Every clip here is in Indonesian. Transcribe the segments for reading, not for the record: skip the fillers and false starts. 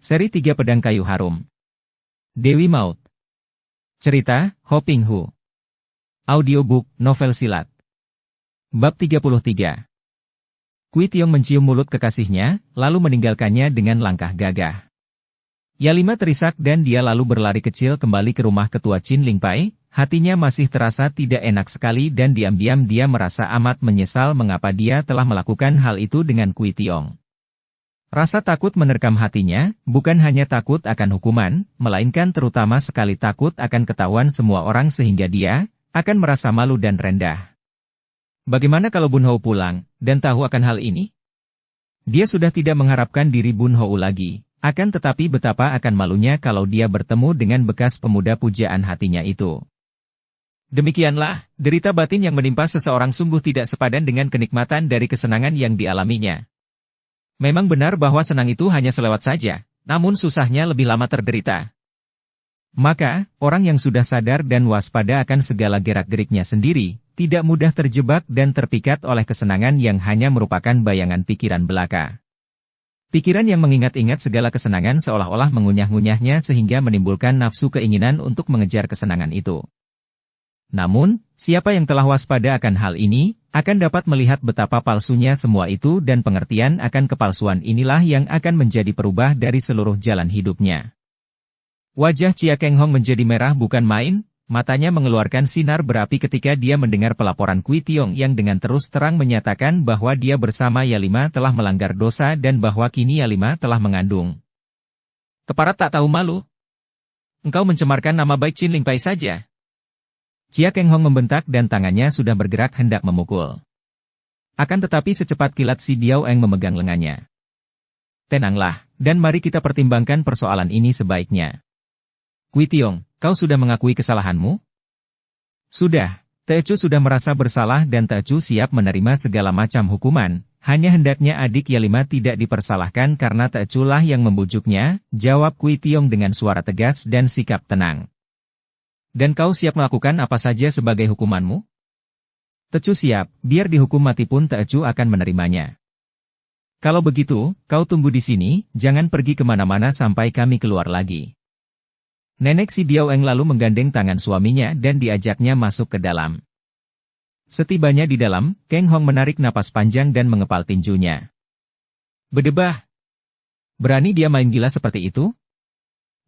Seri 3 Pedang Kayu Harum. Dewi Maut. Cerita, Ho Ping Hu. Audiobook, novel silat. Bab 33. Kui Tiong mencium mulut kekasihnya, lalu meninggalkannya dengan langkah gagah. Yalima terisak dan dia lalu berlari kecil kembali ke rumah ketua Qin Ling Pai. Hatinya masih terasa tidak enak sekali dan diam-diam dia merasa amat menyesal mengapa dia telah melakukan hal itu dengan Kui Tiong. Rasa takut menerkam hatinya, bukan hanya takut akan hukuman, melainkan terutama sekali takut akan ketahuan semua orang sehingga dia akan merasa malu dan rendah. Bagaimana kalau Bun Hou pulang, dan tahu akan hal ini? Dia sudah tidak mengharapkan diri Bun Hou lagi, akan tetapi betapa akan malunya kalau dia bertemu dengan bekas pemuda pujaan hatinya itu. Demikianlah, derita batin yang menimpa seseorang sungguh tidak sepadan dengan kenikmatan dari kesenangan yang dialaminya. Memang benar bahwa senang itu hanya selewat saja, namun susahnya lebih lama terderita. Maka, orang yang sudah sadar dan waspada akan segala gerak-geriknya sendiri, tidak mudah terjebak dan terpikat oleh kesenangan yang hanya merupakan bayangan pikiran belaka. Pikiran yang mengingat-ingat segala kesenangan seolah-olah mengunyah-ngunyahnya sehingga menimbulkan nafsu keinginan untuk mengejar kesenangan itu. Namun, siapa yang telah waspada akan hal ini, akan dapat melihat betapa palsunya semua itu dan pengertian akan kepalsuan inilah yang akan menjadi perubah dari seluruh jalan hidupnya. Wajah Chia Keng Hong menjadi merah bukan main, matanya mengeluarkan sinar berapi ketika dia mendengar pelaporan Kui Tiong yang dengan terus terang menyatakan bahwa dia bersama Yalima telah melanggar dosa dan bahwa kini Yalima telah mengandung. Keparat tak tahu malu. Engkau mencemarkan nama baik Qin Ling Pai saja. Chia Keng Hong membentak dan tangannya sudah bergerak hendak memukul. Akan tetapi secepat kilat si Biao Eng memegang lengannya. Tenanglah, dan mari kita pertimbangkan persoalan ini sebaiknya. Kui Tiong, kau sudah mengakui kesalahanmu? Sudah, Teocu sudah merasa bersalah dan Teocu siap menerima segala macam hukuman, hanya hendaknya adik Yalima tidak dipersalahkan karena Teocu lah yang membujuknya, jawab Kui Tiong dengan suara tegas dan sikap tenang. Dan kau siap melakukan apa saja sebagai hukumanmu? Teocu siap, biar dihukum mati pun Teocu akan menerimanya. Kalau begitu, kau tunggu di sini, jangan pergi kemana-mana sampai kami keluar lagi. Nenek si Biao Eng lalu menggandeng tangan suaminya dan diajaknya masuk ke dalam. Setibanya di dalam, Keng Hong menarik napas panjang dan mengepal tinjunya. Berdebah! Berani dia main gila seperti itu?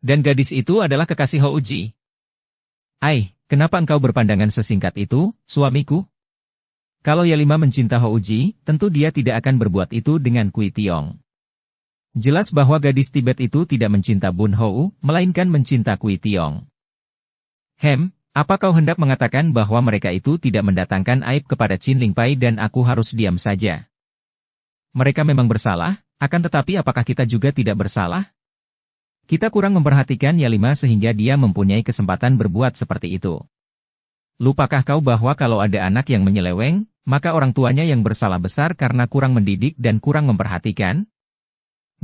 Dan gadis itu adalah kekasih Hou Ji. Ai, kenapa engkau berpandangan sesingkat itu, suamiku? Kalau Yalima mencinta Hou Ji, tentu dia tidak akan berbuat itu dengan Kui Tiong. Jelas bahwa gadis Tibet itu tidak mencinta Bun Hou, melainkan mencinta Kui Tiong. Apa kau hendak mengatakan bahwa mereka itu tidak mendatangkan aib kepada Qin Ling Pai dan aku harus diam saja? Mereka memang bersalah, akan tetapi apakah kita juga tidak bersalah? Kita kurang memperhatikan Yalima sehingga dia mempunyai kesempatan berbuat seperti itu. Lupakah kau bahwa kalau ada anak yang menyeleweng, maka orang tuanya yang bersalah besar karena kurang mendidik dan kurang memperhatikan?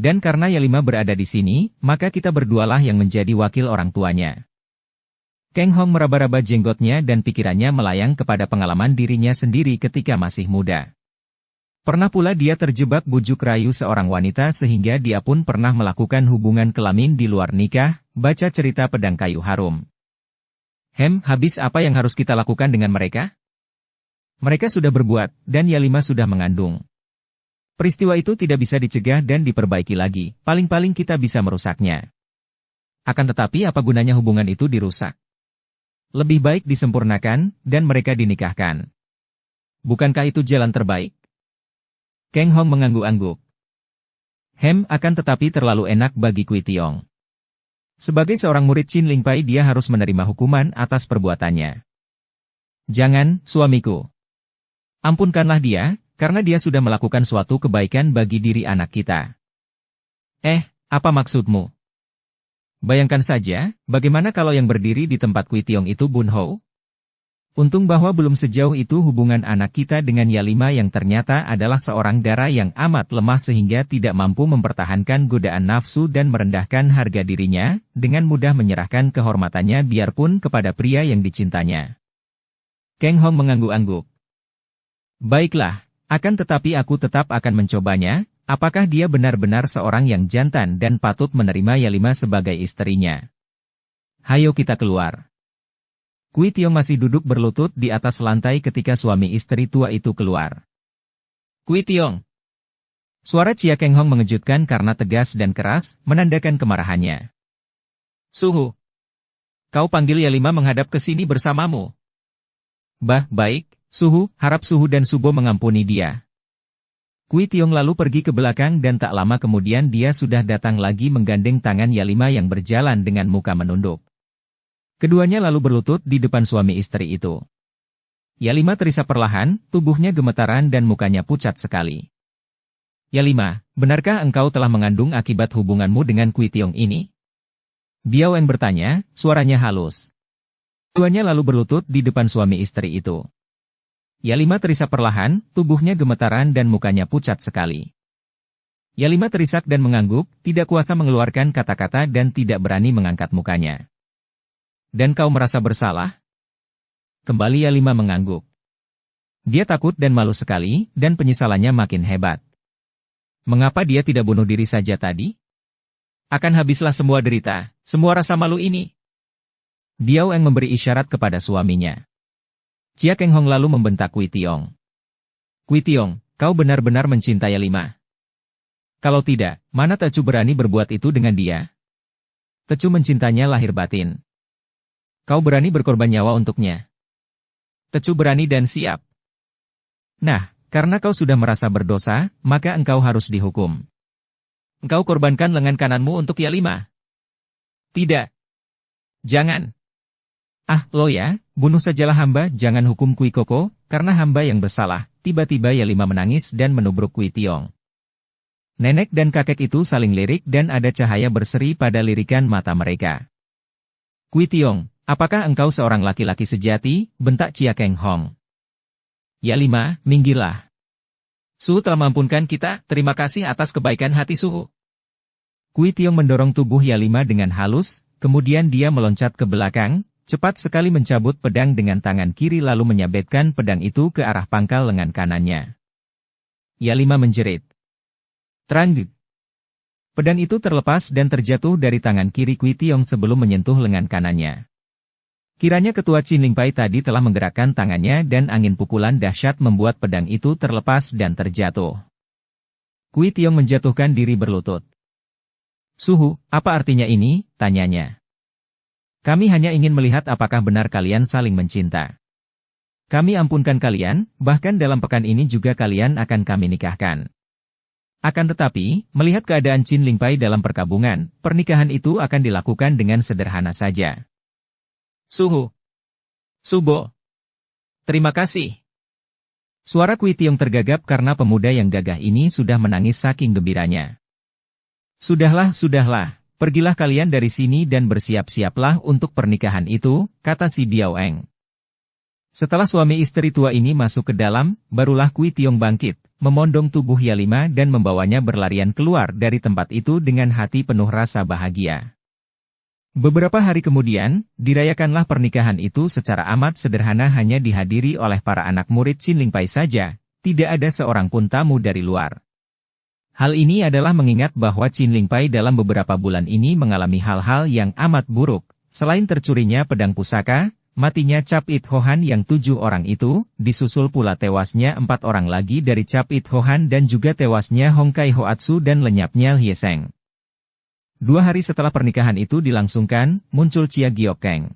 Dan karena Yalima berada di sini, maka kita berdualah yang menjadi wakil orang tuanya. Keng Hong meraba-raba jenggotnya dan pikirannya melayang kepada pengalaman dirinya sendiri ketika masih muda. Pernah pula dia terjebak bujuk rayu seorang wanita sehingga dia pun pernah melakukan hubungan kelamin di luar nikah, baca cerita Pedang Kayu Harum. Habis apa yang harus kita lakukan dengan mereka? Mereka sudah berbuat, dan Yalima sudah mengandung. Peristiwa itu tidak bisa dicegah dan diperbaiki lagi, paling-paling kita bisa merusaknya. Akan tetapi apa gunanya hubungan itu dirusak? Lebih baik disempurnakan, dan mereka dinikahkan. Bukankah itu jalan terbaik? Keng Hong mengangguk-angguk. Akan tetapi terlalu enak bagi Kui Tiong. Sebagai seorang murid Qin Ling Pai dia harus menerima hukuman atas perbuatannya. Jangan, suamiku. Ampunkanlah dia, karena dia sudah melakukan suatu kebaikan bagi diri anak kita. Apa maksudmu? Bayangkan saja, bagaimana kalau yang berdiri di tempat Kui Tiong itu Bun Hou? Untung bahwa belum sejauh itu hubungan anak kita dengan Yalima yang ternyata adalah seorang dara yang amat lemah sehingga tidak mampu mempertahankan godaan nafsu dan merendahkan harga dirinya, dengan mudah menyerahkan kehormatannya biarpun kepada pria yang dicintanya. Keng Hong mengangguk-angguk. Baiklah, akan tetapi aku tetap akan mencobanya, Apakah dia benar-benar seorang yang jantan dan patut menerima Yalima sebagai istrinya? Hayo kita keluar. Kui Tiong masih duduk berlutut di atas lantai ketika suami istri tua itu keluar. Kui Tiong. Suara Chia Keng Hong mengejutkan karena tegas dan keras, menandakan kemarahannya. Suhu. Kau panggil Yalima menghadap ke sini bersamamu. Baik, Suhu, harap Suhu dan Subo mengampuni dia. Kui Tiong lalu pergi ke belakang dan tak lama kemudian dia sudah datang lagi menggandeng tangan Yalima yang berjalan dengan muka menunduk. Keduanya lalu berlutut di depan suami istri itu. Yalima terisap perlahan, tubuhnya gemetaran dan mukanya pucat sekali. Yalima, benarkah engkau telah mengandung akibat hubunganmu dengan Kui Tiong ini? Biao Eng bertanya, suaranya halus. Keduanya lalu berlutut di depan suami istri itu. Yalima terisap perlahan, tubuhnya gemetaran dan mukanya pucat sekali. Yalima terisak dan mengangguk, tidak kuasa mengeluarkan kata-kata dan tidak berani mengangkat mukanya. Dan kau merasa bersalah? Kembali Yalima mengangguk. Dia takut dan malu sekali, dan penyesalannya makin hebat. Mengapa dia tidak bunuh diri saja tadi? Akan habislah semua derita, semua rasa malu ini. Biao Eng memberi isyarat kepada suaminya. Chia Keng Hong lalu membentak Kui Tiong. Kui Tiong, kau benar-benar mencintai Yalima. Kalau tidak, mana Tecu berani berbuat itu dengan dia? Tecu mencintainya lahir batin. Kau berani berkorban nyawa untuknya. Tecu berani dan siap. Nah, karena kau sudah merasa berdosa, maka engkau harus dihukum. Engkau korbankan lengan kananmu untuk Yalima. Tidak. Jangan. Lo ya, bunuh sajalah hamba, jangan hukum Kui Koko, karena hamba yang bersalah. Tiba-tiba Yalima menangis dan menubruk Kui Tiong. Nenek dan kakek itu saling lirik dan ada cahaya berseri pada lirikan mata mereka. Kui Tiong, apakah engkau seorang laki-laki sejati? Bentak Chia Keng Hong. Yalima, minggirlah. Suhu telah mampunkan kita, terima kasih atas kebaikan hati Suhu. Kui Tiong mendorong tubuh Yalima dengan halus, kemudian dia meloncat ke belakang, cepat sekali mencabut pedang dengan tangan kiri lalu menyabetkan pedang itu ke arah pangkal lengan kanannya. Yalima menjerit. Trangguk. Pedang itu terlepas dan terjatuh dari tangan kiri Kui Tiong sebelum menyentuh lengan kanannya. Kiranya ketua Chin Ling Pai tadi telah menggerakkan tangannya dan angin pukulan dahsyat membuat pedang itu terlepas dan terjatuh. Kui Tiong menjatuhkan diri berlutut. Suhu, apa artinya ini? Tanyanya. Kami hanya ingin melihat apakah benar kalian saling mencinta. Kami ampunkan kalian, bahkan dalam pekan ini juga kalian akan kami nikahkan. Akan tetapi, melihat keadaan Chin Ling Pai dalam perkabungan, pernikahan itu akan dilakukan dengan sederhana saja. Suhu. Subo. Terima kasih. Suara Kui Tiong tergagap karena pemuda yang gagah ini sudah menangis saking gembiranya. Sudahlah, pergilah kalian dari sini dan bersiap-siaplah untuk pernikahan itu, kata si Biao Eng. Setelah suami istri tua ini masuk ke dalam, barulah Kui Tiong bangkit, memondong tubuh Yalima dan membawanya berlarian keluar dari tempat itu dengan hati penuh rasa bahagia. Beberapa hari kemudian, dirayakanlah pernikahan itu secara amat sederhana hanya dihadiri oleh para anak murid Chin Ling Pai saja, tidak ada seorang pun tamu dari luar. Hal ini adalah mengingat bahwa Chin Ling Pai dalam beberapa bulan ini mengalami hal-hal yang amat buruk, selain tercurinya pedang pusaka, matinya Cap It Hohan yang 7 orang itu, disusul pula tewasnya 4 orang lagi dari Cap It Hohan dan juga tewasnya Hong Kai Hoatsu dan lenyapnya Hye Seng. 2 hari setelah pernikahan itu dilangsungkan, muncul Chia Giok Keng.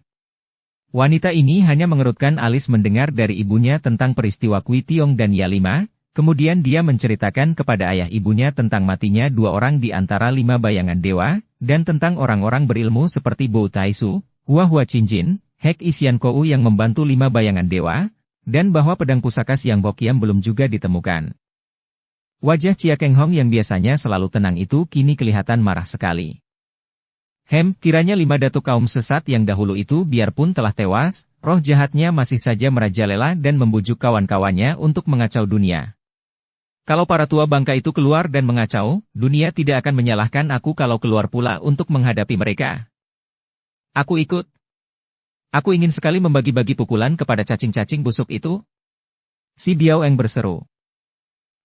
Wanita ini hanya mengerutkan alis mendengar dari ibunya tentang peristiwa Kui Tiong dan Yalima, kemudian dia menceritakan kepada ayah ibunya tentang matinya 2 orang di antara 5 bayangan dewa, dan tentang orang-orang berilmu seperti Bo Taisu, Hua Hua Chinjin, Hek Isian Kou yang membantu 5 bayangan dewa, dan bahwa pedang pusaka Siang Bokiam belum juga ditemukan. Wajah Chia Keng Hong yang biasanya selalu tenang itu kini kelihatan marah sekali. Kiranya 5 datuk kaum sesat yang dahulu itu biarpun telah tewas, roh jahatnya masih saja merajalela dan membujuk kawan-kawannya untuk mengacau dunia. Kalau para tua bangka itu keluar dan mengacau, dunia tidak akan menyalahkan aku kalau keluar pula untuk menghadapi mereka. Aku ikut. Aku ingin sekali membagi-bagi pukulan kepada cacing-cacing busuk itu. Si Biao Eng berseru.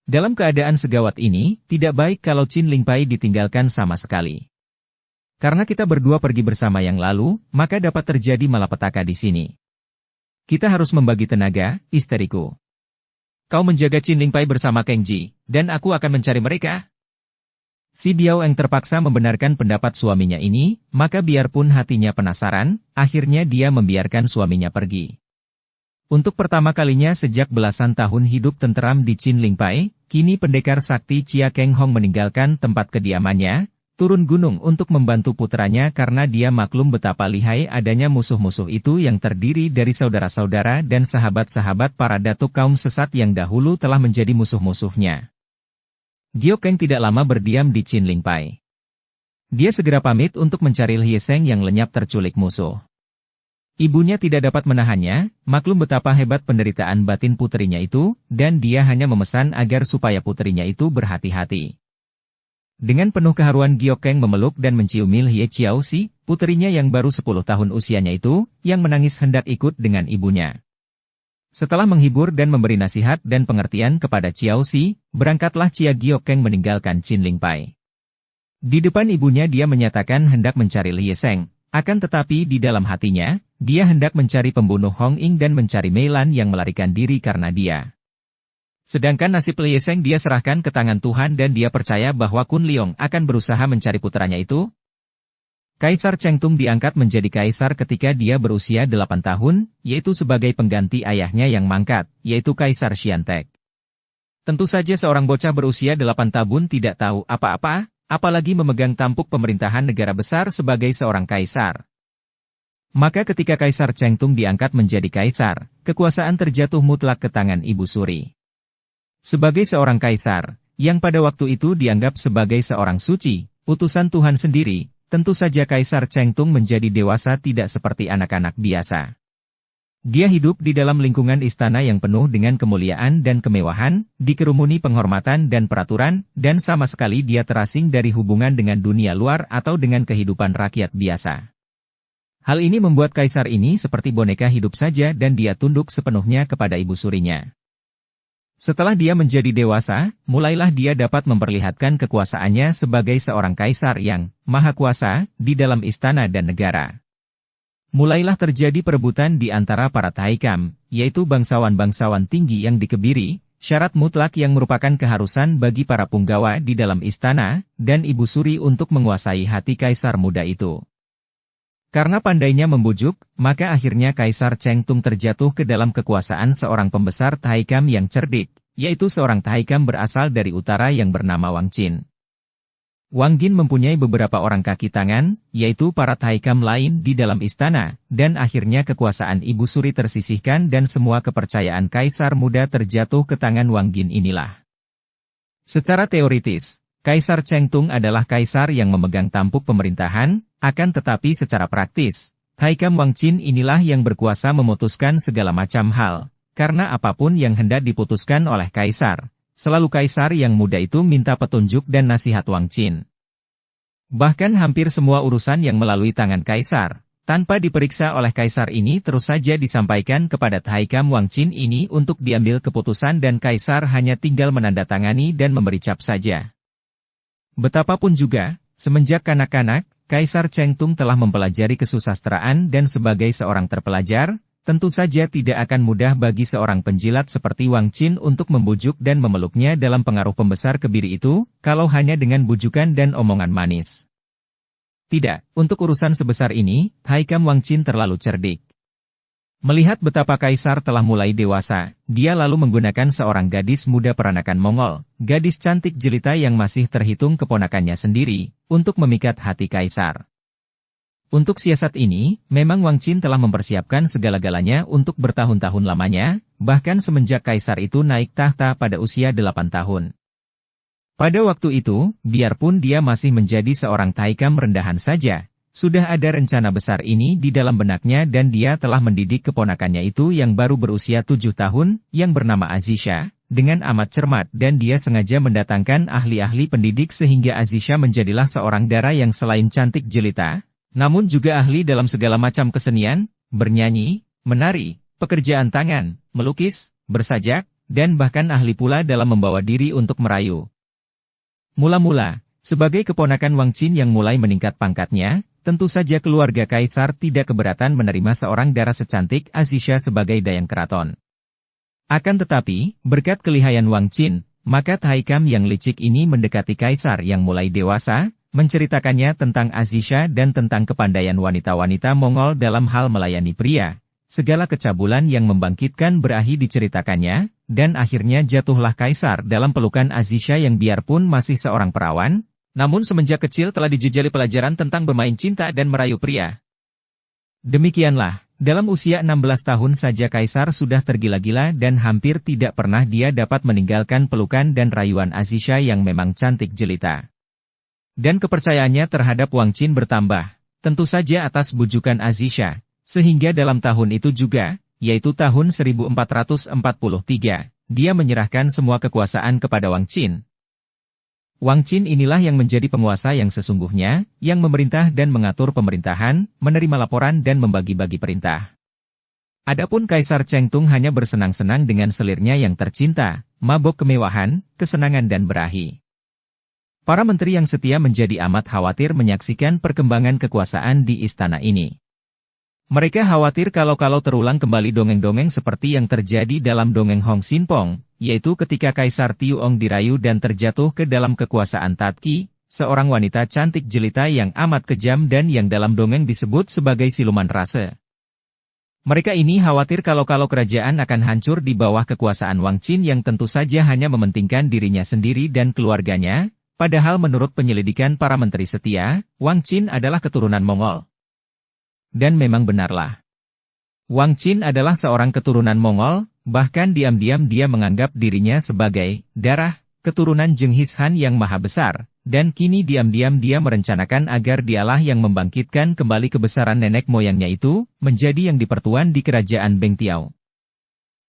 Dalam keadaan segawat ini, tidak baik kalau Qin Lingpai ditinggalkan sama sekali. Karena kita berdua pergi bersama yang lalu, maka dapat terjadi malapetaka di sini. Kita harus membagi tenaga, istriku. Kau menjaga Qin Lingpai bersama Kang Ji, dan aku akan mencari mereka. Si Biao Eng terpaksa membenarkan pendapat suaminya ini, maka biarpun hatinya penasaran, akhirnya dia membiarkan suaminya pergi. Untuk pertama kalinya sejak belasan tahun hidup tenteram di Qin Lingpai, kini pendekar sakti Chia Keng Hong meninggalkan tempat kediamannya, turun gunung untuk membantu putranya karena dia maklum betapa lihai adanya musuh-musuh itu yang terdiri dari saudara-saudara dan sahabat-sahabat para datuk kaum sesat yang dahulu telah menjadi musuh-musuhnya. Gio Keng tidak lama berdiam di Qin Lingpai. Dia segera pamit untuk mencari Lye Seng yang lenyap terculik musuh. Ibunya tidak dapat menahannya, maklum betapa hebat penderitaan batin putrinya itu, dan dia hanya memesan agar supaya putrinya itu berhati-hati. Dengan penuh keharuan Gio Keng memeluk dan menciumi Lye Xiaoxi, putrinya yang baru 10 tahun usianya itu, yang menangis hendak ikut dengan ibunya. Setelah menghibur dan memberi nasihat dan pengertian kepada Xiaoxi, berangkatlah Chia Gio Keng meninggalkan Qin Lingpai. Di depan ibunya dia menyatakan hendak mencari Lye Seng, akan tetapi di dalam hatinya, dia hendak mencari pembunuh Hong Ying dan mencari Mei Lan yang melarikan diri karena dia. Sedangkan nasib Lye Seng dia serahkan ke tangan Tuhan dan dia percaya bahwa Kun Leong akan berusaha mencari putranya itu. Kaisar Cheng Tung diangkat menjadi kaisar ketika dia berusia 8 tahun, yaitu sebagai pengganti ayahnya yang mangkat, yaitu Kaisar Xiantek. Tentu saja seorang bocah berusia 8 tahun tidak tahu apa-apa, apalagi memegang tampuk pemerintahan negara besar sebagai seorang kaisar. Maka ketika Kaisar Cheng Tung diangkat menjadi kaisar, kekuasaan terjatuh mutlak ke tangan Ibu Suri. Sebagai seorang kaisar, yang pada waktu itu dianggap sebagai seorang suci, utusan Tuhan sendiri, tentu saja Kaisar Cheng Tung menjadi dewasa tidak seperti anak-anak biasa. Dia hidup di dalam lingkungan istana yang penuh dengan kemuliaan dan kemewahan, dikerumuni penghormatan dan peraturan, dan sama sekali dia terasing dari hubungan dengan dunia luar atau dengan kehidupan rakyat biasa. Hal ini membuat kaisar ini seperti boneka hidup saja dan dia tunduk sepenuhnya kepada ibu surinya. Setelah dia menjadi dewasa, mulailah dia dapat memperlihatkan kekuasaannya sebagai seorang kaisar yang maha kuasa di dalam istana dan negara. Mulailah terjadi perebutan di antara para taikam, yaitu bangsawan-bangsawan tinggi yang dikebiri, syarat mutlak yang merupakan keharusan bagi para punggawa di dalam istana, dan ibu suri untuk menguasai hati kaisar muda itu. Karena pandainya membujuk, maka akhirnya Kaisar Cheng Tung terjatuh ke dalam kekuasaan seorang pembesar taikam yang cerdik, yaitu seorang taikam berasal dari utara yang bernama Wang Qin. Wang Qin mempunyai beberapa orang kaki tangan, yaitu para taikam lain di dalam istana, dan akhirnya kekuasaan Ibu Suri tersisihkan dan semua kepercayaan Kaisar muda terjatuh ke tangan Wang Qin inilah. Secara teoritis, Kaisar Cheng Tung adalah kaisar yang memegang tampuk pemerintahan, akan tetapi secara praktis, taikam Wang Qin inilah yang berkuasa memutuskan segala macam hal, karena apapun yang hendak diputuskan oleh kaisar, selalu kaisar yang muda itu minta petunjuk dan nasihat Wang Qin. Bahkan hampir semua urusan yang melalui tangan kaisar, tanpa diperiksa oleh kaisar ini terus saja disampaikan kepada taikam Wang Qin ini untuk diambil keputusan dan kaisar hanya tinggal menandatangani dan memberi cap saja. Betapapun juga, semenjak kanak-kanak, Kaisar Cheng Tung telah mempelajari kesusastraan dan sebagai seorang terpelajar, tentu saja tidak akan mudah bagi seorang penjilat seperti Wang Qin untuk membujuk dan memeluknya dalam pengaruh pembesar kebiri itu, kalau hanya dengan bujukan dan omongan manis. Tidak, untuk urusan sebesar ini, taikam Wang Qin terlalu cerdik. Melihat betapa kaisar telah mulai dewasa, dia lalu menggunakan seorang gadis muda peranakan Mongol, gadis cantik jelita yang masih terhitung keponakannya sendiri, untuk memikat hati kaisar. Untuk siasat ini, memang Wang Qin telah mempersiapkan segala-galanya untuk bertahun-tahun lamanya, bahkan semenjak kaisar itu naik tahta pada usia 8 tahun. Pada waktu itu, biarpun dia masih menjadi seorang taikam rendahan saja, sudah ada rencana besar ini di dalam benaknya dan dia telah mendidik keponakannya itu yang baru berusia 7 tahun, yang bernama Azisha, dengan amat cermat dan dia sengaja mendatangkan ahli-ahli pendidik sehingga Azisha menjadilah seorang dara yang selain cantik jelita, namun juga ahli dalam segala macam kesenian, bernyanyi, menari, pekerjaan tangan, melukis, bersajak, dan bahkan ahli pula dalam membawa diri untuk merayu. Mula-mula, sebagai keponakan Wang Qin yang mulai meningkat pangkatnya, tentu saja keluarga kaisar tidak keberatan menerima seorang dara secantik Azisha sebagai dayang keraton. Akan tetapi, berkat kelihayan Wang Qin, maka Taikam yang licik ini mendekati kaisar yang mulai dewasa, menceritakannya tentang Azisha dan tentang kepandaian wanita-wanita Mongol dalam hal melayani pria. Segala kecabulan yang membangkitkan berahi diceritakannya, dan akhirnya jatuhlah kaisar dalam pelukan Azisha yang biarpun masih seorang perawan, namun semenjak kecil telah dijejali pelajaran tentang bermain cinta dan merayu pria. Demikianlah, dalam usia 16 tahun saja kaisar sudah tergila-gila dan hampir tidak pernah dia dapat meninggalkan pelukan dan rayuan Azisha yang memang cantik jelita. Dan kepercayaannya terhadap Wang Qin bertambah, tentu saja atas bujukan Azisha, sehingga dalam tahun itu juga, yaitu tahun 1443, dia menyerahkan semua kekuasaan kepada Wang Qin. Wang Qin inilah yang menjadi penguasa yang sesungguhnya, yang memerintah dan mengatur pemerintahan, menerima laporan dan membagi-bagi perintah. Adapun Kaisar Chengtung hanya bersenang-senang dengan selirnya yang tercinta, mabuk kemewahan, kesenangan dan berahi. Para menteri yang setia menjadi amat khawatir menyaksikan perkembangan kekuasaan di istana ini. Mereka khawatir kalau terulang kembali dongeng-dongeng seperti yang terjadi dalam dongeng Hong Xin Pong, yaitu ketika Kaisar Tiuong dirayu dan terjatuh ke dalam kekuasaan Tatki, seorang wanita cantik jelita yang amat kejam dan yang dalam dongeng disebut sebagai siluman rase. Mereka ini khawatir kalau kerajaan akan hancur di bawah kekuasaan Wang Qin yang tentu saja hanya mementingkan dirinya sendiri dan keluarganya, padahal menurut penyelidikan para menteri setia, Wang Qin adalah keturunan Mongol. Dan memang benarlah. Wang Qin adalah seorang keturunan Mongol, bahkan diam-diam dia menganggap dirinya sebagai darah keturunan Jenghis Han yang maha besar, dan kini diam-diam dia merencanakan agar dialah yang membangkitkan kembali kebesaran nenek moyangnya itu, menjadi yang dipertuan di kerajaan Bengtiao.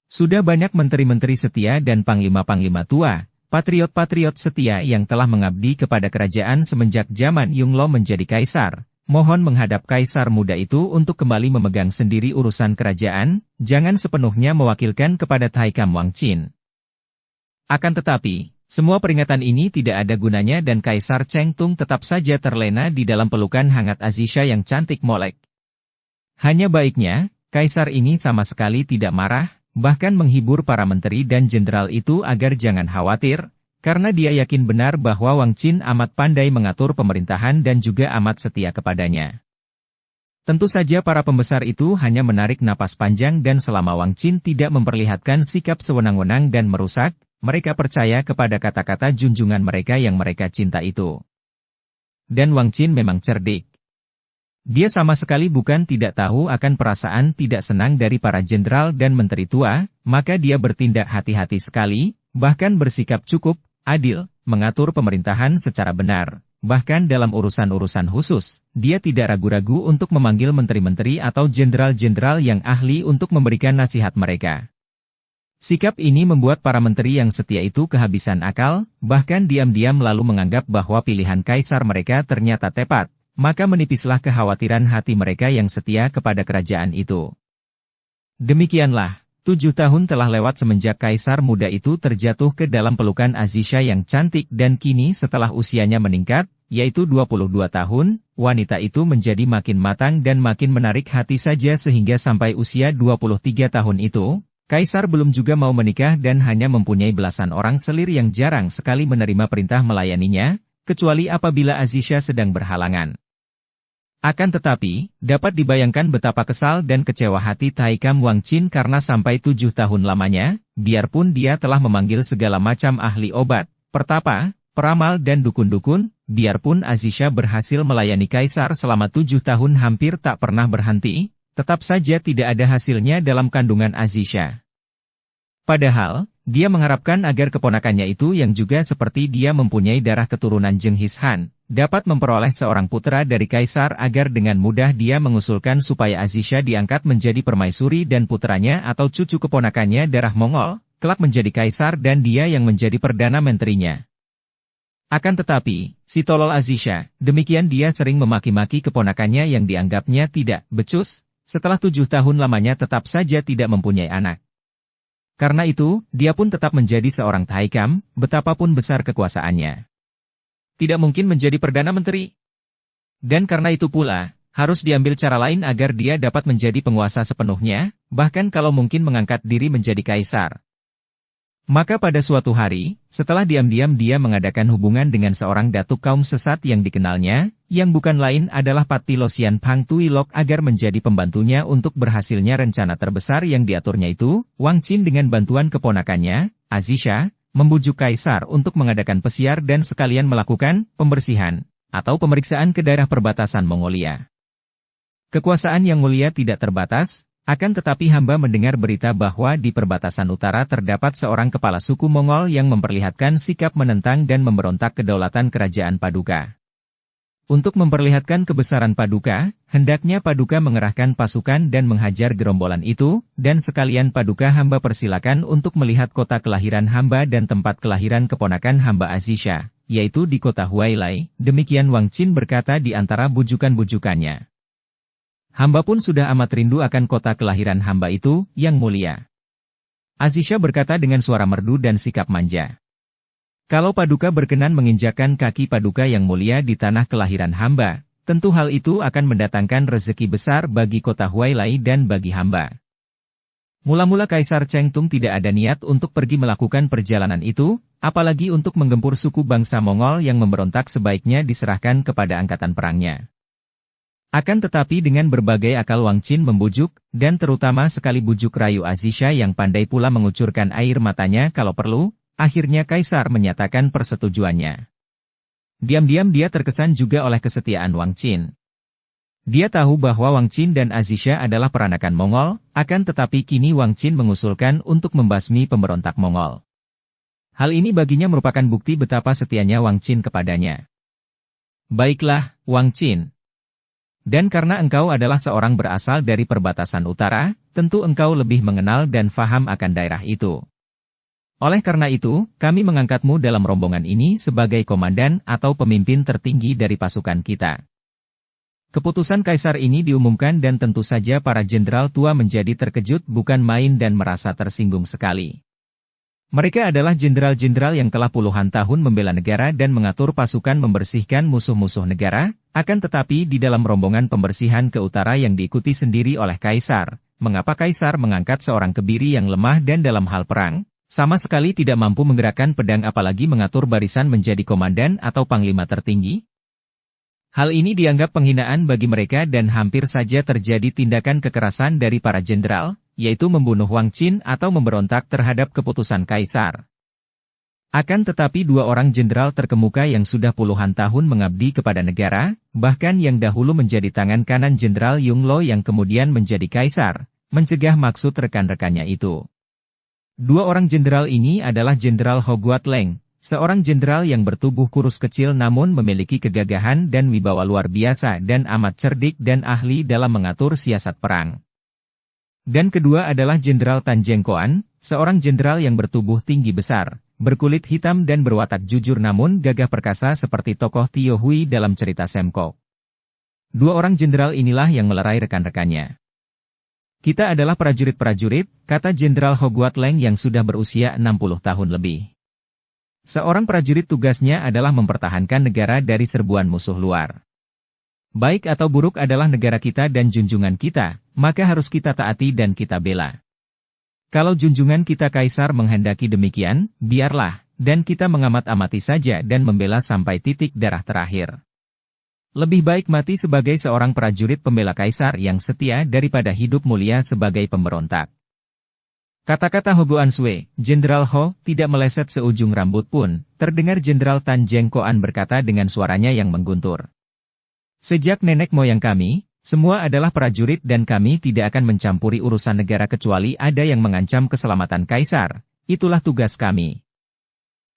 Sudah banyak menteri-menteri setia dan panglima-panglima tua, patriot-patriot setia yang telah mengabdi kepada kerajaan semenjak zaman Yongle menjadi kaisar. Mohon menghadap kaisar muda itu untuk kembali memegang sendiri urusan kerajaan, jangan sepenuhnya mewakilkan kepada Taikam Wang Qin. Akan tetapi, semua peringatan ini tidak ada gunanya dan Kaisar Chengtung tetap saja terlena di dalam pelukan hangat Azisha yang cantik molek. Hanya baiknya, kaisar ini sama sekali tidak marah, bahkan menghibur para menteri dan jenderal itu agar jangan khawatir, karena dia yakin benar bahwa Wang Qin amat pandai mengatur pemerintahan dan juga amat setia kepadanya. Tentu saja para pembesar itu hanya menarik napas panjang dan selama Wang Qin tidak memperlihatkan sikap sewenang-wenang dan merusak, mereka percaya kepada kata-kata junjungan mereka yang mereka cinta itu. Dan Wang Qin memang cerdik. Dia sama sekali bukan tidak tahu akan perasaan tidak senang dari para jenderal dan menteri tua, maka dia bertindak hati-hati sekali, bahkan bersikap cukup adil, mengatur pemerintahan secara benar. Bahkan dalam urusan-urusan khusus, dia tidak ragu-ragu untuk memanggil menteri-menteri atau jenderal-jenderal yang ahli untuk memberikan nasihat mereka. Sikap ini membuat para menteri yang setia itu kehabisan akal, bahkan diam-diam lalu menganggap bahwa pilihan kaisar mereka ternyata tepat, maka menipislah kekhawatiran hati mereka yang setia kepada kerajaan itu. Demikianlah. 7 tahun telah lewat semenjak kaisar muda itu terjatuh ke dalam pelukan Azisha yang cantik dan kini setelah usianya meningkat, yaitu 22 tahun, wanita itu menjadi makin matang dan makin menarik hati saja sehingga sampai usia 23 tahun itu, kaisar belum juga mau menikah dan hanya mempunyai belasan orang selir yang jarang sekali menerima perintah melayaninya, kecuali apabila Azisha sedang berhalangan. Akan tetapi, dapat dibayangkan betapa kesal dan kecewa hati Taikam Wang Qin karena sampai 7 tahun lamanya, biarpun dia telah memanggil segala macam ahli obat, pertapa, peramal dan dukun-dukun, biarpun Azisha berhasil melayani kaisar selama 7 tahun hampir tak pernah berhenti, tetap saja tidak ada hasilnya dalam kandungan Azisha. Padahal, dia mengharapkan agar keponakannya itu yang juga seperti dia mempunyai darah keturunan Jenghis Han, dapat memperoleh seorang putra dari kaisar agar dengan mudah dia mengusulkan supaya Azisha diangkat menjadi permaisuri dan putranya atau cucu keponakannya darah Mongol, kelak menjadi kaisar dan dia yang menjadi perdana menterinya. Akan tetapi, si tolol Azisha, demikian dia sering memaki-maki keponakannya yang dianggapnya tidak becus, setelah 7 tahun lamanya tetap saja tidak mempunyai anak. Karena itu, dia pun tetap menjadi seorang Taikam, betapapun besar kekuasaannya. Tidak mungkin menjadi Perdana Menteri. Dan karena itu pula, harus diambil cara lain agar dia dapat menjadi penguasa sepenuhnya, bahkan kalau mungkin mengangkat diri menjadi kaisar. Maka pada suatu hari, setelah diam-diam dia mengadakan hubungan dengan seorang datuk kaum sesat yang dikenalnya, yang bukan lain adalah Pati Losian Pang Tuilok agar menjadi pembantunya untuk berhasilnya rencana terbesar yang diaturnya itu, Wang Qin dengan bantuan keponakannya, Azisha, membujuk kaisar untuk mengadakan pesiar dan sekalian melakukan pembersihan, atau pemeriksaan ke daerah perbatasan Mongolia. Kekuasaan yang mulia tidak terbatas, akan tetapi hamba mendengar berita bahwa di perbatasan utara terdapat seorang kepala suku Mongol yang memperlihatkan sikap menentang dan memberontak kedaulatan kerajaan Paduka. Untuk memperlihatkan kebesaran Paduka, hendaknya Paduka mengerahkan pasukan dan menghajar gerombolan itu, dan sekalian Paduka hamba persilakan untuk melihat kota kelahiran hamba dan tempat kelahiran keponakan hamba Azisha, yaitu di kota Huailai, demikian Wang Qin berkata di antara bujukan-bujukannya. Hamba pun sudah amat rindu akan kota kelahiran hamba itu, yang mulia. Azisha berkata dengan suara merdu dan sikap manja. Kalau Paduka berkenan menginjakkan kaki Paduka yang mulia di tanah kelahiran hamba, tentu hal itu akan mendatangkan rezeki besar bagi kota Huailai dan bagi hamba. Mula-mula Kaisar Cheng Tung tidak ada niat untuk pergi melakukan perjalanan itu, apalagi untuk menggempur suku bangsa Mongol yang memberontak sebaiknya diserahkan kepada angkatan perangnya. Akan tetapi dengan berbagai akal Wang Qin membujuk, dan terutama sekali bujuk rayu Azisha yang pandai pula mengucurkan air matanya kalau perlu, akhirnya Kaisar menyatakan persetujuannya. Diam-diam dia terkesan juga oleh kesetiaan Wang Qin. Dia tahu bahwa Wang Qin dan Azisha adalah peranakan Mongol, akan tetapi kini Wang Qin mengusulkan untuk membasmi pemberontak Mongol. Hal ini baginya merupakan bukti betapa setianya Wang Qin kepadanya. Baiklah, Wang Qin. Dan karena engkau adalah seorang berasal dari perbatasan utara, tentu engkau lebih mengenal dan faham akan daerah itu. Oleh karena itu, kami mengangkatmu dalam rombongan ini sebagai komandan atau pemimpin tertinggi dari pasukan kita. Keputusan Kaisar ini diumumkan dan tentu saja para jenderal tua menjadi terkejut bukan main dan merasa tersinggung sekali. Mereka adalah jenderal-jenderal yang telah puluhan tahun membela negara dan mengatur pasukan membersihkan musuh-musuh negara, akan tetapi di dalam rombongan pembersihan ke utara yang diikuti sendiri oleh Kaisar, mengapa Kaisar mengangkat seorang kebiri yang lemah dan dalam hal perang, sama sekali tidak mampu menggerakkan pedang apalagi mengatur barisan menjadi komandan atau panglima tertinggi? Hal ini dianggap penghinaan bagi mereka dan hampir saja terjadi tindakan kekerasan dari para jenderal, yaitu membunuh Wang Qin atau memberontak terhadap keputusan Kaisar. Akan tetapi dua orang jenderal terkemuka yang sudah puluhan tahun mengabdi kepada negara, bahkan yang dahulu menjadi tangan kanan Jenderal Yung Lo yang kemudian menjadi Kaisar, mencegah maksud rekan-rekannya itu. Dua orang jenderal ini adalah Jenderal Ho Guat Leng, seorang jenderal yang bertubuh kurus kecil namun memiliki kegagahan dan wibawa luar biasa dan amat cerdik dan ahli dalam mengatur siasat perang. Dan kedua adalah Jenderal Tan Jengkoan, seorang jenderal yang bertubuh tinggi besar, berkulit hitam dan berwatak jujur namun gagah perkasa seperti tokoh Tio Hui dalam cerita Semkok. Dua orang jenderal inilah yang melerai rekan-rekannya. Kita adalah prajurit-prajurit, kata Jenderal Ho Guat Leng yang sudah berusia 60 tahun lebih. Seorang prajurit tugasnya adalah mempertahankan negara dari serbuan musuh luar. Baik atau buruk adalah negara kita dan junjungan kita, maka harus kita taati dan kita bela. Kalau junjungan kita Kaisar menghendaki demikian, biarlah, dan kita mengamat-amati saja dan membela sampai titik darah terakhir. Lebih baik mati sebagai seorang prajurit pembela Kaisar yang setia daripada hidup mulia sebagai pemberontak. Kata-kata Ho Guan Sui, Jenderal Ho, tidak meleset seujung rambut pun, terdengar Jenderal Tan Jengkoan berkata dengan suaranya yang mengguntur. Sejak nenek moyang kami, semua adalah prajurit dan kami tidak akan mencampuri urusan negara kecuali ada yang mengancam keselamatan Kaisar, itulah tugas kami.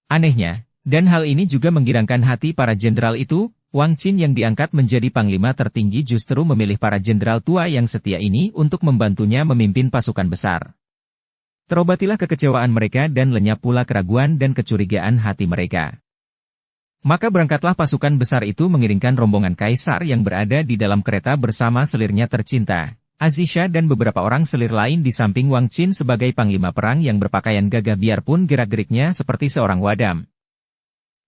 Anehnya, dan hal ini juga menggirangkan hati para jenderal itu, Wang Qin yang diangkat menjadi panglima tertinggi justru memilih para jenderal tua yang setia ini untuk membantunya memimpin pasukan besar. Terobatilah kekecewaan mereka dan lenyap pula keraguan dan kecurigaan hati mereka. Maka berangkatlah pasukan besar itu mengiringkan rombongan Kaisar yang berada di dalam kereta bersama selirnya tercinta, Azisha dan beberapa orang selir lain di samping Wang Qin sebagai panglima perang yang berpakaian gagah biarpun gerak-geriknya seperti seorang wadam.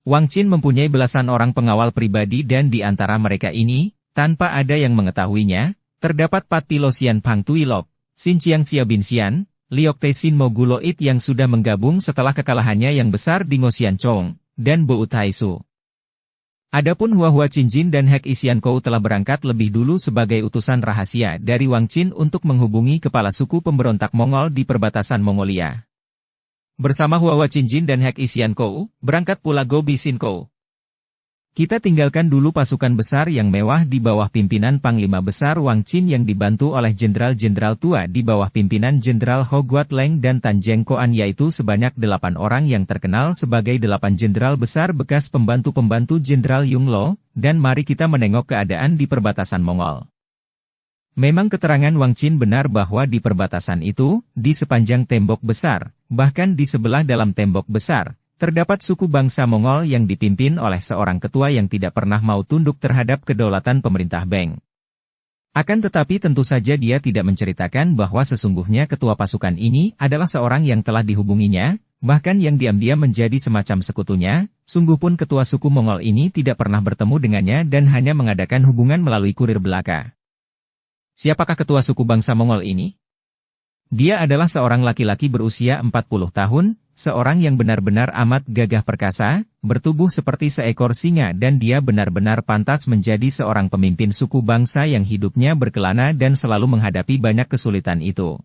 Wang Qin mempunyai belasan orang pengawal pribadi dan di antara mereka ini, tanpa ada yang mengetahuinya, terdapat Pat Pilosian Pang Tuilok, Xin Chiang Xia Bin Xian, Liok Te Sin Mo Guloit yang sudah menggabung setelah kekalahannya yang besar di Ngosian Chong, dan Bo Taisu. Adapun Hua Qinjin dan Hek Isian Kou telah berangkat lebih dulu sebagai utusan rahasia dari Wang Qin untuk menghubungi kepala suku pemberontak Mongol di perbatasan Mongolia. Bersama Hua Qinjin dan Hek Isian Kou, berangkat pula Go Bisin Kou. Kita tinggalkan dulu pasukan besar yang mewah di bawah pimpinan Panglima Besar Wang Qin yang dibantu oleh jenderal-jenderal tua di bawah pimpinan Jenderal Ho Guatleng dan Tan Jeng Koan yaitu sebanyak 8 orang yang terkenal sebagai 8 jenderal besar bekas pembantu-pembantu Jenderal Yung Lo, dan mari kita menengok keadaan di perbatasan Mongol. Memang keterangan Wang Qin benar bahwa di perbatasan itu, di sepanjang tembok besar, bahkan di sebelah dalam tembok besar, terdapat suku bangsa Mongol yang dipimpin oleh seorang ketua yang tidak pernah mau tunduk terhadap kedaulatan pemerintah Beng. Akan tetapi tentu saja dia tidak menceritakan bahwa sesungguhnya ketua pasukan ini adalah seorang yang telah dihubunginya, bahkan yang diam-diam menjadi semacam sekutunya, sungguh pun ketua suku Mongol ini tidak pernah bertemu dengannya dan hanya mengadakan hubungan melalui kurir belaka. Siapakah ketua suku bangsa Mongol ini? Dia adalah seorang laki-laki berusia 40 tahun, seorang yang benar-benar amat gagah perkasa, bertubuh seperti seekor singa dan dia benar-benar pantas menjadi seorang pemimpin suku bangsa yang hidupnya berkelana dan selalu menghadapi banyak kesulitan itu.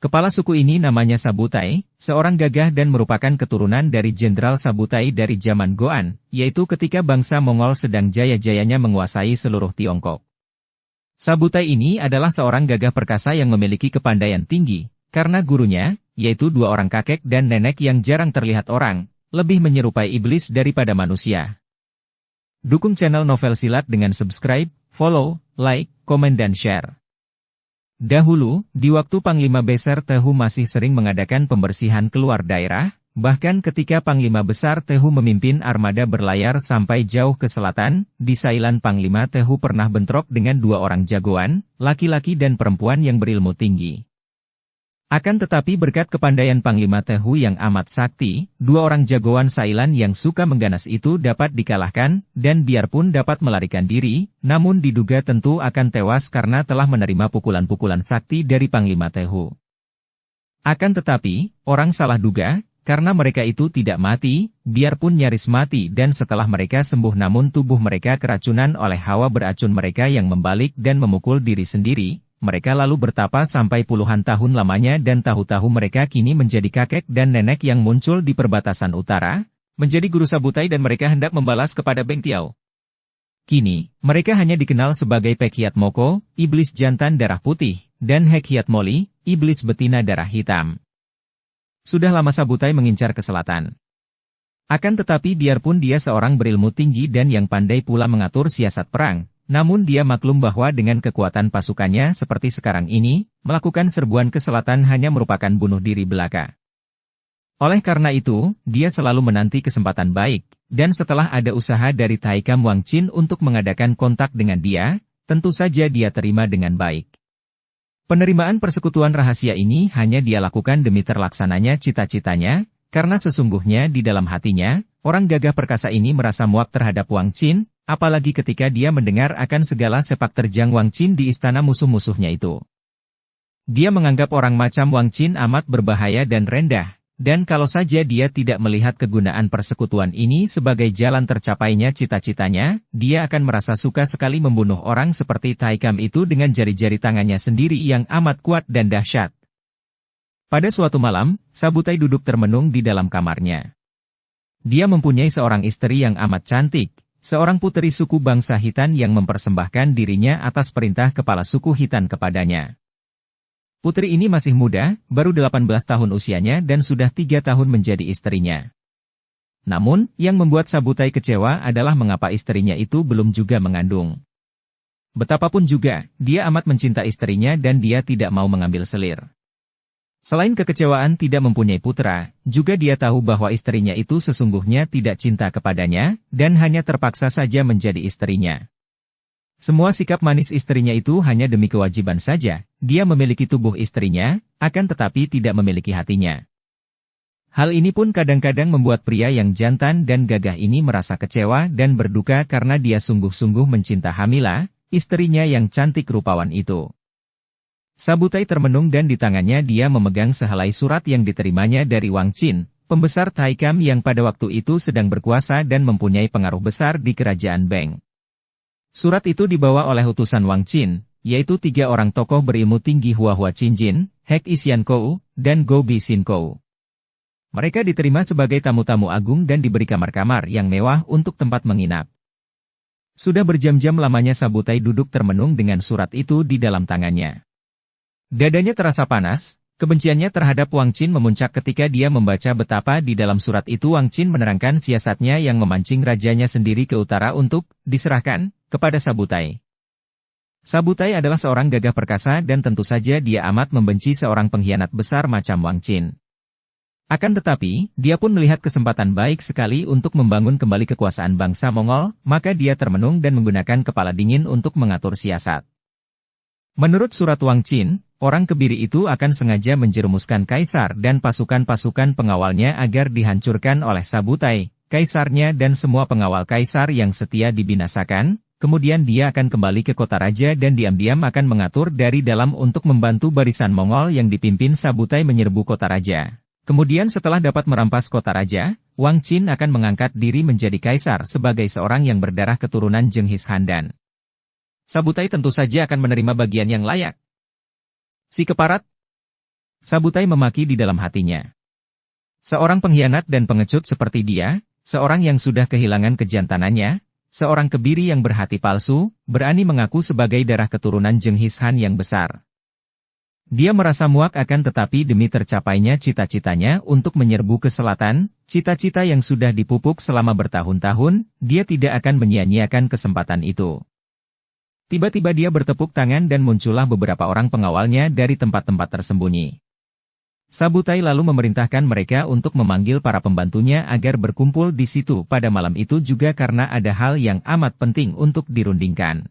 Kepala suku ini namanya Sabutai, seorang gagah dan merupakan keturunan dari Jenderal Sabutai dari zaman Goan, yaitu ketika bangsa Mongol sedang jaya-jayanya menguasai seluruh Tiongkok. Sabutai ini adalah seorang gagah perkasa yang memiliki kepandaian tinggi, karena gurunya, yaitu 2 orang kakek dan nenek yang jarang terlihat orang, lebih menyerupai iblis daripada manusia. Dukung channel Novel Silat dengan subscribe, follow, like, komen dan share. Dahulu, di waktu Panglima Besar Tehu masih sering mengadakan pembersihan keluar daerah, bahkan ketika Panglima Besar Tehu memimpin armada berlayar sampai jauh ke selatan, di Sailan Panglima Tehu pernah bentrok dengan 2 orang jagoan, laki-laki dan perempuan yang berilmu tinggi. Akan tetapi berkat kepandaian Panglima Tehu yang amat sakti, 2 orang jagoan Sailan yang suka mengganas itu dapat dikalahkan, dan biarpun dapat melarikan diri, namun diduga tentu akan tewas karena telah menerima pukulan-pukulan sakti dari Panglima Tehu. Akan tetapi, orang salah duga, karena mereka itu tidak mati, biarpun nyaris mati dan setelah mereka sembuh namun tubuh mereka keracunan oleh hawa beracun mereka yang membalik dan memukul diri sendiri, mereka lalu bertapa sampai puluhan tahun lamanya dan tahu-tahu mereka kini menjadi kakek dan nenek yang muncul di perbatasan utara, menjadi guru Sabutai dan mereka hendak membalas kepada Beng Tiao. Kini, mereka hanya dikenal sebagai Pek Hiat Moko, iblis jantan darah putih, dan Hek Hiat Moli, iblis betina darah hitam. Sudah lama Sabutai mengincar ke selatan. Akan tetapi biarpun dia seorang berilmu tinggi dan yang pandai pula mengatur siasat perang, namun dia maklum bahwa dengan kekuatan pasukannya seperti sekarang ini, melakukan serbuan ke selatan hanya merupakan bunuh diri belaka. Oleh karena itu, dia selalu menanti kesempatan baik, dan setelah ada usaha dari Taikam Wang Qin untuk mengadakan kontak dengan dia, tentu saja dia terima dengan baik. Penerimaan persekutuan rahasia ini hanya dia lakukan demi terlaksananya cita-citanya, karena sesungguhnya di dalam hatinya, orang gagah perkasa ini merasa muak terhadap Wang Qin, apalagi ketika dia mendengar akan segala sepak terjang Wang Qin di istana musuh-musuhnya itu. Dia menganggap orang macam Wang Qin amat berbahaya dan rendah, dan kalau saja dia tidak melihat kegunaan persekutuan ini sebagai jalan tercapainya cita-citanya, dia akan merasa suka sekali membunuh orang seperti Taikam itu dengan jari-jari tangannya sendiri yang amat kuat dan dahsyat. Pada suatu malam, Sabutai duduk termenung di dalam kamarnya. Dia mempunyai seorang istri yang amat cantik, seorang puteri suku bangsa Hitan yang mempersembahkan dirinya atas perintah kepala suku Hitan kepadanya. Putri ini masih muda, baru 18 tahun usianya dan sudah 3 tahun menjadi istrinya. Namun, yang membuat Sabutai kecewa adalah mengapa istrinya itu belum juga mengandung. Betapapun juga, dia amat mencinta istrinya dan dia tidak mau mengambil selir. Selain kekecewaan tidak mempunyai putra, juga dia tahu bahwa istrinya itu sesungguhnya tidak cinta kepadanya, dan hanya terpaksa saja menjadi istrinya. Semua sikap manis istrinya itu hanya demi kewajiban saja, dia memiliki tubuh istrinya, akan tetapi tidak memiliki hatinya. Hal ini pun kadang-kadang membuat pria yang jantan dan gagah ini merasa kecewa dan berduka karena dia sungguh-sungguh mencinta Hamila, istrinya yang cantik rupawan itu. Sabutai termenung dan di tangannya dia memegang sehelai surat yang diterimanya dari Wang Qin, pembesar Taikam yang pada waktu itu sedang berkuasa dan mempunyai pengaruh besar di kerajaan Beng. Surat itu dibawa oleh utusan Wang Qin, yaitu 3 orang tokoh berilmu tinggi Hua Qinjin, Hek Isiankou, dan Go Bisinkou. Mereka diterima sebagai tamu-tamu agung dan diberi kamar-kamar yang mewah untuk tempat menginap. Sudah berjam-jam lamanya Sabutai duduk termenung dengan surat itu di dalam tangannya. Dadanya terasa panas, kebenciannya terhadap Wang Qin memuncak ketika dia membaca betapa di dalam surat itu Wang Qin menerangkan siasatnya yang memancing rajanya sendiri ke utara untuk diserahkan kepada Sabutai. Sabutai adalah seorang gagah perkasa dan tentu saja dia amat membenci seorang pengkhianat besar macam Wang Qin. Akan tetapi, dia pun melihat kesempatan baik sekali untuk membangun kembali kekuasaan bangsa Mongol, maka dia termenung dan menggunakan kepala dingin untuk mengatur siasat. Menurut surat Wang Qin, orang kebiri itu akan sengaja menjerumuskan kaisar dan pasukan-pasukan pengawalnya agar dihancurkan oleh Sabutai, kaisarnya dan semua pengawal kaisar yang setia dibinasakan. Kemudian dia akan kembali ke kota raja dan diam-diam akan mengatur dari dalam untuk membantu barisan Mongol yang dipimpin Sabutai menyerbu kota raja. Kemudian setelah dapat merampas kota raja, Wang Qin akan mengangkat diri menjadi kaisar sebagai seorang yang berdarah keturunan Jenghis Handan. Sabutai tentu saja akan menerima bagian yang layak. Si keparat! Sabutai memaki di dalam hatinya. Seorang pengkhianat dan pengecut seperti dia, seorang yang sudah kehilangan kejantanannya, seorang kebiri yang berhati palsu, berani mengaku sebagai darah keturunan Jenghis Han yang besar. Dia merasa muak akan tetapi demi tercapainya cita-citanya untuk menyerbu ke selatan, cita-cita yang sudah dipupuk selama bertahun-tahun, dia tidak akan menyia-nyiakan kesempatan itu. Tiba-tiba dia bertepuk tangan dan muncullah beberapa orang pengawalnya dari tempat-tempat tersembunyi. Sabutai lalu memerintahkan mereka untuk memanggil para pembantunya agar berkumpul di situ pada malam itu juga karena ada hal yang amat penting untuk dirundingkan.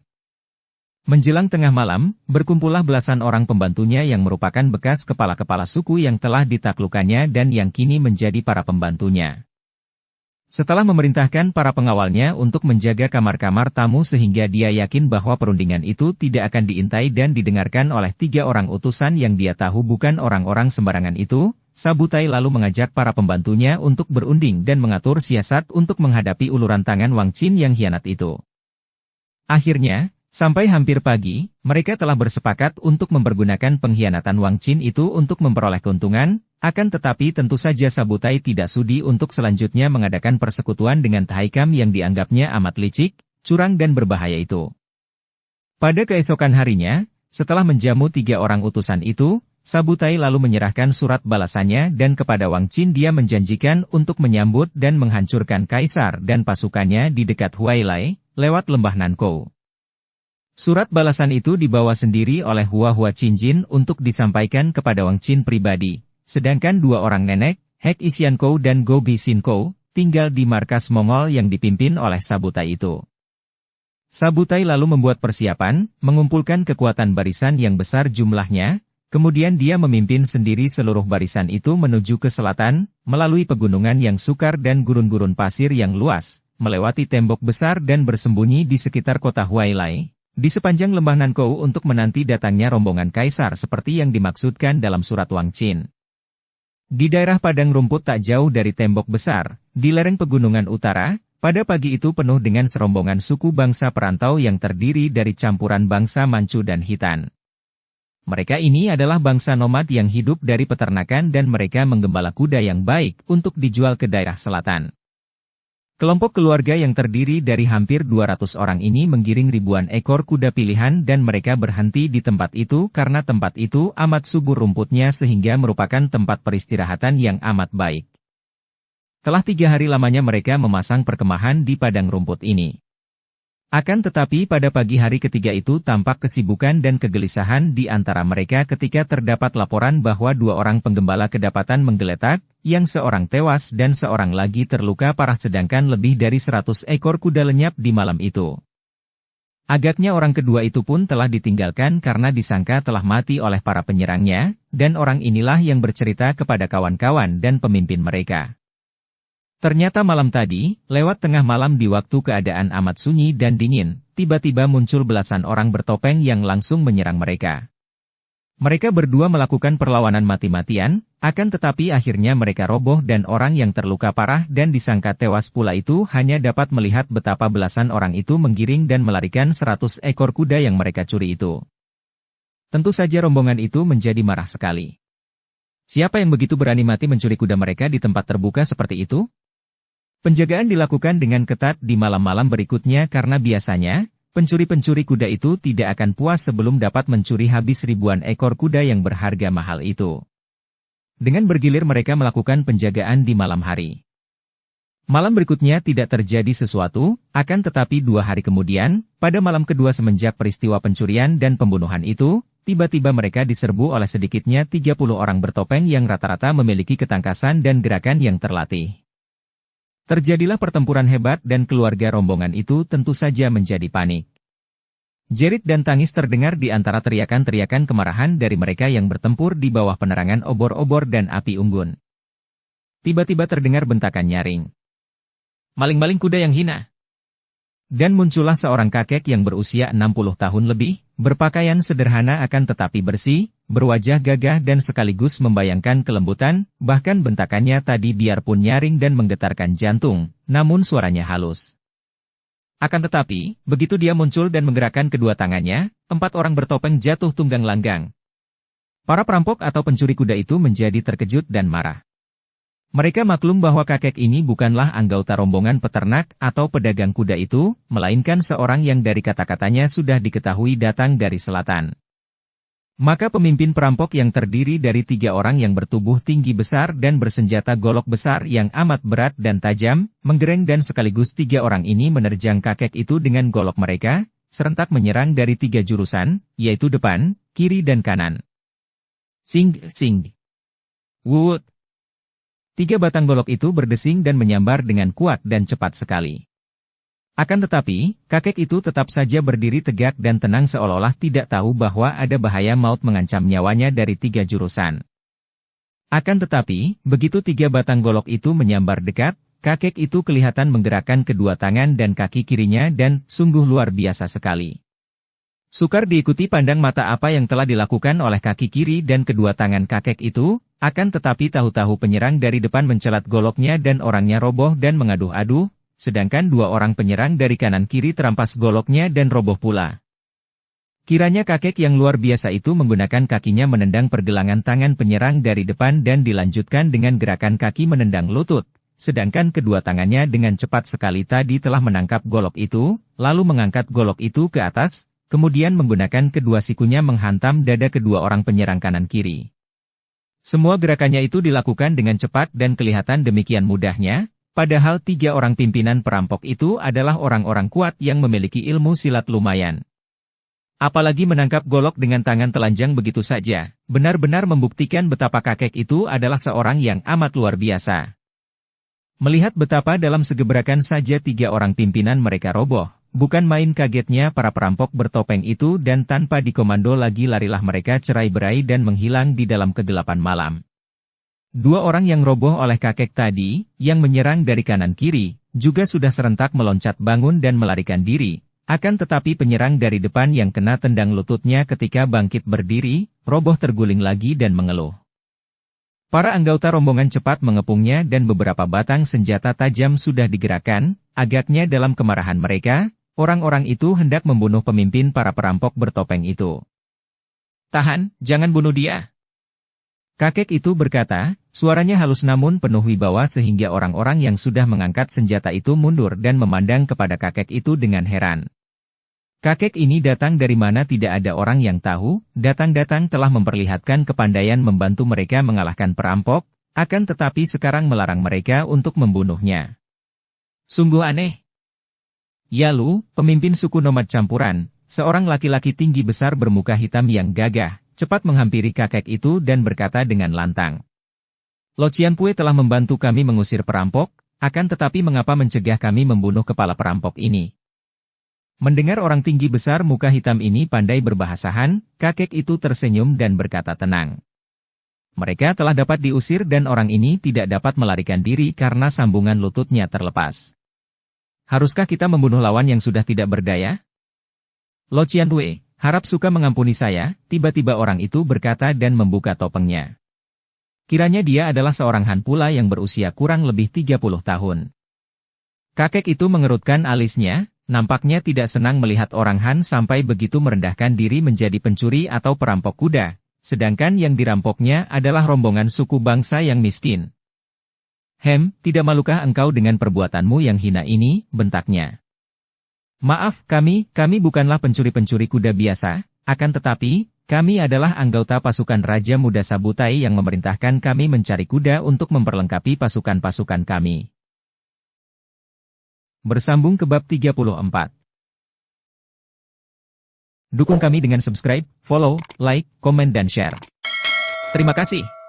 Menjelang tengah malam, berkumpullah belasan orang pembantunya yang merupakan bekas kepala-kepala suku yang telah ditaklukkannya dan yang kini menjadi para pembantunya. Setelah memerintahkan para pengawalnya untuk menjaga kamar-kamar tamu sehingga dia yakin bahwa perundingan itu tidak akan diintai dan didengarkan oleh 3 orang utusan yang dia tahu bukan orang-orang sembarangan itu, Sabutai lalu mengajak para pembantunya untuk berunding dan mengatur siasat untuk menghadapi uluran tangan Wang Qin yang hianat itu. Akhirnya, sampai hampir pagi, mereka telah bersepakat untuk mempergunakan pengkhianatan Wang Qin itu untuk memperoleh keuntungan. Akan tetapi tentu saja Sabutai tidak sudi untuk selanjutnya mengadakan persekutuan dengan Taikam yang dianggapnya amat licik, curang dan berbahaya itu. Pada keesokan harinya, setelah menjamu 3 orang utusan itu, Sabutai lalu menyerahkan surat balasannya dan kepada Wang Qin dia menjanjikan untuk menyambut dan menghancurkan kaisar dan pasukannya di dekat Huailai, lewat lembah Nankou. Surat balasan itu dibawa sendiri oleh Hua Qinjin untuk disampaikan kepada Wang Qin pribadi. Sedangkan 2 orang nenek, Hek Isiankou dan Go Bisinkou, tinggal di markas Mongol yang dipimpin oleh Sabutai itu. Sabutai lalu membuat persiapan, mengumpulkan kekuatan barisan yang besar jumlahnya, kemudian dia memimpin sendiri seluruh barisan itu menuju ke selatan, melalui pegunungan yang sukar dan gurun-gurun pasir yang luas, melewati tembok besar dan bersembunyi di sekitar kota Huailai, di sepanjang lembah Nankou untuk menanti datangnya rombongan kaisar seperti yang dimaksudkan dalam surat Wang Qin. Di daerah padang rumput tak jauh dari tembok besar, di lereng pegunungan utara, pada pagi itu penuh dengan serombongan suku bangsa perantau yang terdiri dari campuran bangsa Manchu dan Hitan. Mereka ini adalah bangsa nomad yang hidup dari peternakan dan mereka menggembala kuda yang baik untuk dijual ke daerah selatan. Kelompok keluarga yang terdiri dari hampir 200 orang ini menggiring ribuan ekor kuda pilihan dan mereka berhenti di tempat itu karena tempat itu amat subur rumputnya sehingga merupakan tempat peristirahatan yang amat baik. Telah 3 hari lamanya mereka memasang perkemahan di padang rumput ini. Akan tetapi pada pagi hari ketiga itu tampak kesibukan dan kegelisahan di antara mereka ketika terdapat laporan bahwa 2 orang penggembala kedapatan menggeletak, yang seorang tewas dan seorang lagi terluka parah sedangkan lebih dari 100 ekor kuda lenyap di malam itu. Agaknya orang kedua itu pun telah ditinggalkan karena disangka telah mati oleh para penyerangnya, dan orang inilah yang bercerita kepada kawan-kawan dan pemimpin mereka. Ternyata malam tadi, lewat tengah malam di waktu keadaan amat sunyi dan dingin, tiba-tiba muncul belasan orang bertopeng yang langsung menyerang mereka. Mereka berdua melakukan perlawanan mati-matian, akan tetapi akhirnya mereka roboh dan orang yang terluka parah dan disangka tewas pula itu hanya dapat melihat betapa belasan orang itu menggiring dan melarikan 100 ekor kuda yang mereka curi itu. Tentu saja rombongan itu menjadi marah sekali. Siapa yang begitu berani mati mencuri kuda mereka di tempat terbuka seperti itu? Penjagaan dilakukan dengan ketat di malam-malam berikutnya karena biasanya, pencuri-pencuri kuda itu tidak akan puas sebelum dapat mencuri habis ribuan ekor kuda yang berharga mahal itu. Dengan bergilir mereka melakukan penjagaan di malam hari. Malam berikutnya tidak terjadi sesuatu, akan tetapi 2 hari kemudian, pada malam kedua semenjak peristiwa pencurian dan pembunuhan itu, tiba-tiba mereka diserbu oleh sedikitnya 30 orang bertopeng yang rata-rata memiliki ketangkasan dan gerakan yang terlatih. Terjadilah pertempuran hebat dan keluarga rombongan itu tentu saja menjadi panik. Jerit dan tangis terdengar di antara teriakan-teriakan kemarahan dari mereka yang bertempur di bawah penerangan obor-obor dan api unggun. Tiba-tiba terdengar bentakan nyaring. Maling-maling kuda yang hina. Dan muncullah seorang kakek yang berusia 60 tahun lebih, berpakaian sederhana akan tetapi bersih, berwajah gagah dan sekaligus membayangkan kelembutan, bahkan bentakannya tadi biarpun nyaring dan menggetarkan jantung, namun suaranya halus. Akan tetapi, begitu dia muncul dan menggerakkan kedua tangannya, 4 orang bertopeng jatuh tunggang langgang. Para perampok atau pencuri kuda itu menjadi terkejut dan marah. Mereka maklum bahwa kakek ini bukanlah anggota rombongan peternak atau pedagang kuda itu, melainkan seorang yang dari kata-katanya sudah diketahui datang dari selatan. Maka pemimpin perampok yang terdiri dari 3 orang yang bertubuh tinggi besar dan bersenjata golok besar yang amat berat dan tajam, menggereng dan sekaligus 3 orang ini menerjang kakek itu dengan golok mereka, serentak menyerang dari 3 jurusan, yaitu depan, kiri dan kanan. Sing, sing. Wut. 3 batang golok itu berdesing dan menyambar dengan kuat dan cepat sekali. Akan tetapi, kakek itu tetap saja berdiri tegak dan tenang seolah-olah tidak tahu bahwa ada bahaya maut mengancam nyawanya dari 3 jurusan. Akan tetapi, begitu 3 batang golok itu menyambar dekat, kakek itu kelihatan menggerakkan kedua tangan dan kaki kirinya dan sungguh luar biasa sekali. Sukar diikuti pandang mata apa yang telah dilakukan oleh kaki kiri dan kedua tangan kakek itu, akan tetapi tahu-tahu penyerang dari depan mencelat goloknya dan orangnya roboh dan mengaduh-aduh, sedangkan 2 orang penyerang dari kanan kiri terampas goloknya dan roboh pula. Kiranya kakek yang luar biasa itu menggunakan kakinya menendang pergelangan tangan penyerang dari depan dan dilanjutkan dengan gerakan kaki menendang lutut, sedangkan kedua tangannya dengan cepat sekali tadi telah menangkap golok itu, lalu mengangkat golok itu ke atas, kemudian menggunakan kedua sikunya menghantam dada kedua orang penyerang kanan-kiri. Semua gerakannya itu dilakukan dengan cepat dan kelihatan demikian mudahnya, padahal 3 orang pimpinan perampok itu adalah orang-orang kuat yang memiliki ilmu silat lumayan. Apalagi menangkap golok dengan tangan telanjang begitu saja, benar-benar membuktikan betapa kakek itu adalah seorang yang amat luar biasa. Melihat betapa dalam segebrakan saja 3 orang pimpinan mereka roboh, bukan main kagetnya para perampok bertopeng itu dan tanpa dikomando lagi larilah mereka cerai-berai dan menghilang di dalam kegelapan malam. 2 orang yang roboh oleh kakek tadi, yang menyerang dari kanan-kiri, juga sudah serentak meloncat bangun dan melarikan diri, akan tetapi penyerang dari depan yang kena tendang lututnya ketika bangkit berdiri, roboh terguling lagi dan mengeluh. Para anggota rombongan cepat mengepungnya dan beberapa batang senjata tajam sudah digerakkan, agaknya dalam kemarahan mereka, orang-orang itu hendak membunuh pemimpin para perampok bertopeng itu. "Tahan, jangan bunuh dia." Kakek itu berkata, suaranya halus namun penuh wibawa sehingga orang-orang yang sudah mengangkat senjata itu mundur dan memandang kepada kakek itu dengan heran. Kakek ini datang dari mana tidak ada orang yang tahu, datang-datang telah memperlihatkan kepandaian membantu mereka mengalahkan perampok, akan tetapi sekarang melarang mereka untuk membunuhnya. Sungguh aneh. Yalu, pemimpin suku nomad campuran, seorang laki-laki tinggi besar bermuka hitam yang gagah, cepat menghampiri kakek itu dan berkata dengan lantang. "Lo Cianpue telah membantu kami mengusir perampok, akan tetapi mengapa mencegah kami membunuh kepala perampok ini? Mendengar orang tinggi besar muka hitam ini pandai berbahasahan, kakek itu tersenyum dan berkata tenang. Mereka telah dapat diusir dan orang ini tidak dapat melarikan diri karena sambungan lututnya terlepas. Haruskah kita membunuh lawan yang sudah tidak berdaya? Lo Qianwei, harap suka mengampuni saya, tiba-tiba orang itu berkata dan membuka topengnya. Kiranya dia adalah seorang Han pula yang berusia kurang lebih 30 tahun. Kakek itu mengerutkan alisnya, nampaknya tidak senang melihat orang Han sampai begitu merendahkan diri menjadi pencuri atau perampok kuda, sedangkan yang dirampoknya adalah rombongan suku bangsa yang miskin. Tidak malukah engkau dengan perbuatanmu yang hina ini, bentaknya. Maaf, kami bukanlah pencuri-pencuri kuda biasa, akan tetapi, kami adalah anggota pasukan Raja Muda Sabutai yang memerintahkan kami mencari kuda untuk memperlengkapi pasukan-pasukan kami. Bersambung ke bab 34. Dukung kami dengan subscribe, follow, like, komen dan share. Terima kasih.